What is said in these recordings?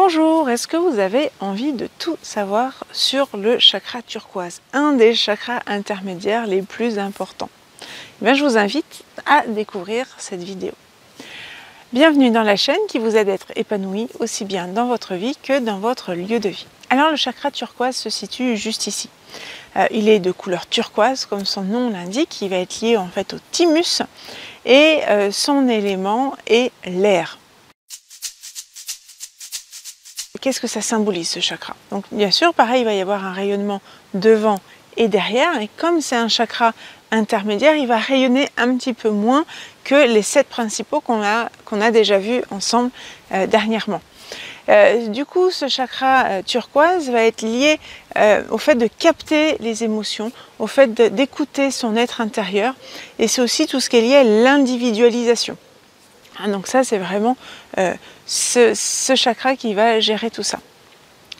Bonjour, est-ce que vous avez envie de tout savoir sur le chakra turquoise, un des chakras intermédiaires les plus importants? Je vous invite à découvrir cette vidéo. Bienvenue dans la chaîne qui vous aide à être épanoui aussi bien dans votre vie que dans votre lieu de vie. Alors le chakra turquoise se situe juste ici. Il est de couleur turquoise comme son nom l'indique, il va être lié en fait au thymus et son élément est l'air. Qu'est-ce que ça symbolise ce chakra? Donc bien sûr, pareil, il va y avoir un rayonnement devant et derrière, et comme c'est un chakra intermédiaire, il va rayonner un petit peu moins que les 7 principaux qu'on a déjà vus ensemble dernièrement. Du coup, ce chakra turquoise va être lié au fait de capter les émotions, au fait d'écouter son être intérieur, et c'est aussi tout ce qui est lié à l'individualisation. Donc ça, c'est vraiment ce chakra qui va gérer tout ça.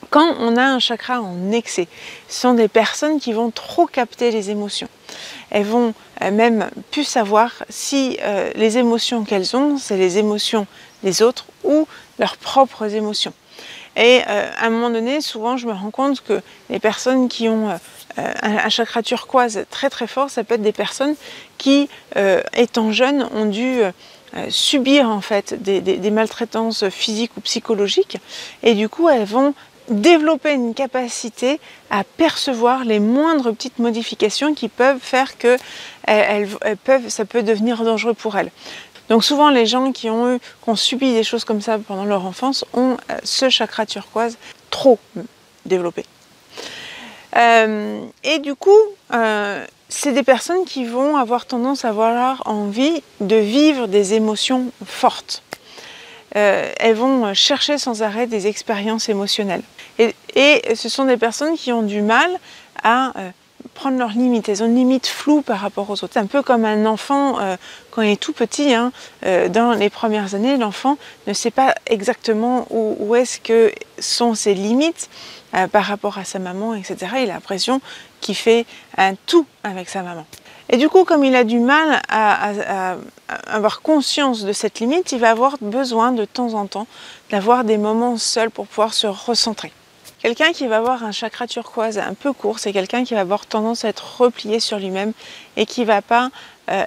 Quand on a un chakra en excès, ce sont des personnes qui vont trop capter les émotions. Elles vont même plus savoir si les émotions qu'elles ont, c'est les émotions des autres ou leurs propres émotions. Et à un moment donné, souvent, je me rends compte que les personnes qui ont un chakra turquoise très très fort, ça peut être des personnes qui, étant jeunes, ont dû subir en fait des maltraitances physiques ou psychologiques, et du coup elles vont développer une capacité à percevoir les moindres petites modifications qui peuvent faire que ça peut devenir dangereux pour elles. Donc souvent les gens qui ont subi des choses comme ça pendant leur enfance ont ce chakra turquoise trop développé. Et du coup, c'est des personnes qui vont avoir tendance à avoir envie de vivre des émotions fortes. Elles vont chercher sans arrêt des expériences émotionnelles. Et ce sont des personnes qui ont du mal à prendre leurs limites. Elles ont une limite floue par rapport aux autres. C'est un peu comme un enfant quand il est tout petit. Dans les premières années, l'enfant ne sait pas exactement où est-ce que sont ses limites par rapport à sa maman, etc. Il a l'impression qu'il fait un tout avec sa maman. Et du coup, comme il a du mal à avoir conscience de cette limite, il va avoir besoin de temps en temps d'avoir des moments seuls pour pouvoir se recentrer. Quelqu'un qui va avoir un chakra turquoise un peu court, c'est quelqu'un qui va avoir tendance à être replié sur lui-même et qui ne va pas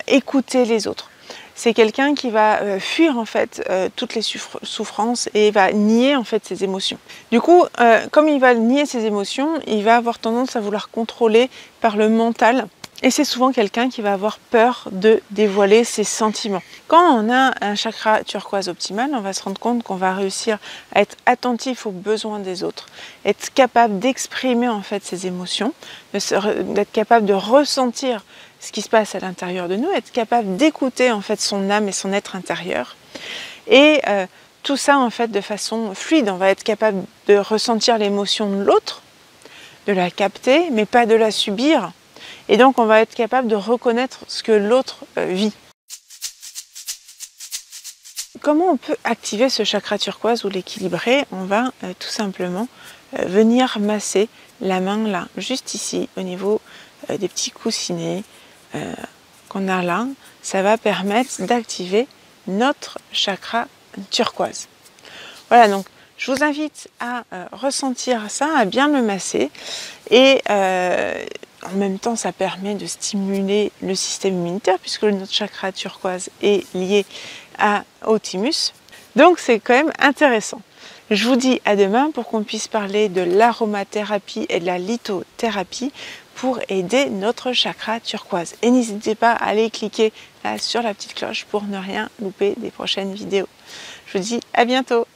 écouter les autres. C'est quelqu'un qui va fuir en fait toutes les souffrances et va nier en fait ses émotions. Du coup, comme il va nier ses émotions, il va avoir tendance à vouloir contrôler par le mental. Et c'est souvent quelqu'un qui va avoir peur de dévoiler ses sentiments. Quand on a un chakra turquoise optimal, on va se rendre compte qu'on va réussir à être attentif aux besoins des autres, être capable d'exprimer en fait ses émotions, d'être capable de ressentir ce qui se passe à l'intérieur de nous, être capable d'écouter en fait son âme et son être intérieur. Et tout ça en fait de façon fluide. On va être capable de ressentir l'émotion de l'autre, de la capter, mais pas de la subir. Et donc on va être capable de reconnaître ce que l'autre vit. Comment on peut activer ce chakra turquoise ou l'équilibrer? On va tout simplement venir masser la main là, juste ici, au niveau des petits coussinets qu'on a là. Ça va permettre d'activer notre chakra turquoise. Voilà, donc je vous invite à ressentir ça, à bien le masser, et en même temps ça permet de stimuler le système immunitaire puisque notre chakra turquoise est lié au thymus. Donc c'est quand même intéressant. Je vous dis à demain pour qu'on puisse parler de l'aromathérapie et de la lithothérapie pour aider notre chakra turquoise. Et n'hésitez pas à aller cliquer là sur la petite cloche pour ne rien louper des prochaines vidéos. Je vous dis à bientôt.